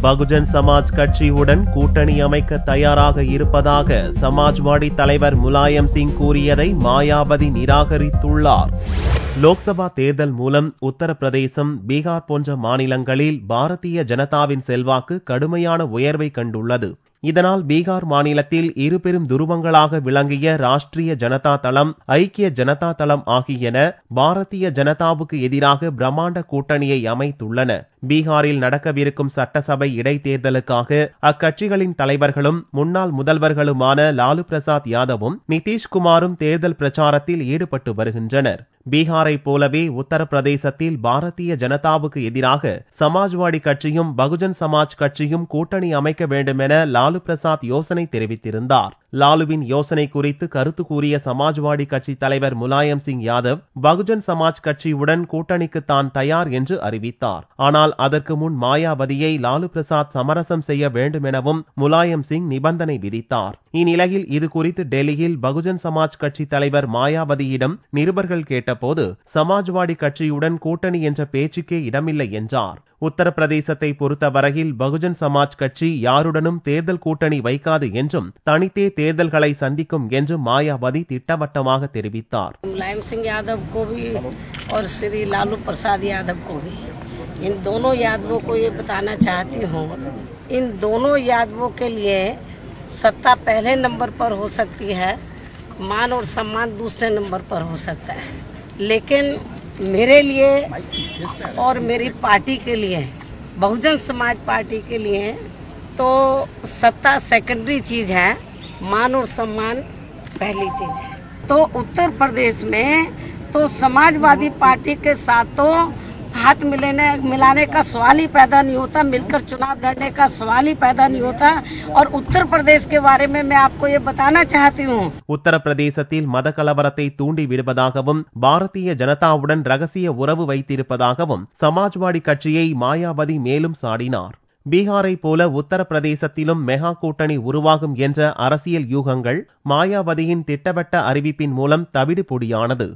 பகுஜன் சமாஜ் கட்சியுடன் கூட்டணி அமைக்க தயாராக இருப்பதாக சமாஜ்வாடி தலைவர் முலாயம் சிங் கூறியதை மாயாவதி நிராகரித்துள்ளார். லோக்சபா தேர்தல் மூலம் உத்தரப்பிரதேசம், பீகார் போன்ற மாநிலங்களில் பாரதிய ஜனதாவின் செல்வாக்கு கடுமையான உயர்வை கண்டுள்ளது. இதனால் பீகார் மாநிலத்தில் இரு பெரும் துருவங்களாக விளங்கிய ராஷ்டிரிய ஜனதா தளம், ஐக்கிய ஜனதா தளம் ஆகியன பாரதிய ஜனதாவுக்கு எதிராக பிரம்மாண்ட கூட்டணியை அமைத்துள்ளன. பீகாரில் நடக்கவிருக்கும் சட்டசபை இடைத்தேர்தலுக்காக அக்கட்சிகளின் தலைவர்களும் முன்னாள் முதல்வர்களுமான லாலு பிரசாத் யாதவும் நிதிஷ்குமாரும் தேர்தல் பிரச்சாரத்தில் ஈடுபட்டு வருகின்றனர். பீகாரை போலவே உத்தரப்பிரதேசத்தில் பாரதிய ஜனதாவுக்கு எதிராக சமாஜ்வாடி கட்சியும் பகுஜன் சமாஜ் கட்சியும் கூட்டணி அமைக்க வேண்டும் என லாலு பிரசாத் யோசனை தெரிவித்திருந்தார். லாலுவின் யோசனை குறித்து கருத்து கூறிய சமாஜ்வாடி கட்சி தலைவர் முலாயம் சிங் யாதவ் பகுஜன் சமாஜ் கட்சியுடன் கூட்டணிக்கு தான் தயார் என்று அறிவித்தார். ஆனால் அதற்கு முன் மாயாவதியை லாலு பிரசாத் சமரசம் செய்ய வேண்டும் எனவும் முலாயம் சிங் நிபந்தனை விதித்தார். இந்நிலையில் இது குறித்து டெல்லியில் பகுஜன் சமாஜ் கட்சி தலைவர் மாயாவதியிடம் நிருபர்கள் கேட்டபோது சமாஜ்வாடி கட்சியுடன் கூட்டணி என்ற பேச்சுக்கே இடமில்லை என்றார். உத்தரப்பிரதேசத்தை பொறுத்தவரையில் பகுஜன் சமாஜ் கட்சி யாருடனும் தேர்தல் கூட்டணி வைக்காது என்றும் தனித்தே தேர்தல்களை சந்திக்கும் என்றும் மாயாவதி திட்டவட்டமாக தெரிவித்தார். मुलायम सिंह यादव को भी और श्री लालू प्रसाद यादव को भी, इन दोनों यादवों को ये बताना चाहती हूँ, इन दोनों यादवों के लिए सत्ता पहले नंबर पर हो सकती है, मान और सम्मान दूसरे नंबर पर हो सकता है, लेकिन मेरे लिए और मेरी पार्टी के लिए, बहुजन समाज पार्टी के लिए तो सत्ता सेकेंडरी चीज है, मान और सम्मान पहली चीज है। तो उत्तर प्रदेश में तो समाजवादी पार्टी के साथ तो हाथ मिलाने का सवाल ही पैदा नहीं होता, मिलकर चुनाव लड़ने का सवाल ही पैदा नहीं होता। और उत्तर प्रदेश के बारे में मैं आपको ये बताना चाहती हूँ, உத்தரப்பிரதேசத்தில் மத கலவரத்தை தூண்டி விடுவதாகவும் பாரதிய ஜனதாவுடன் ரகசிய உறவு வைத்திருப்பதாகவும் சமாஜ்வாடி கட்சியை மாயாவதி மேலும் சாடினார். பீகாரை போல உத்தரப்பிரதேசத்திலும் மெகா கூட்டணி உருவாகும் என்ற அரசியல் யூகங்கள் மாயாவதியின் திட்டவட்ட அறிவிப்பின் மூலம் தவிடு பொடியானது.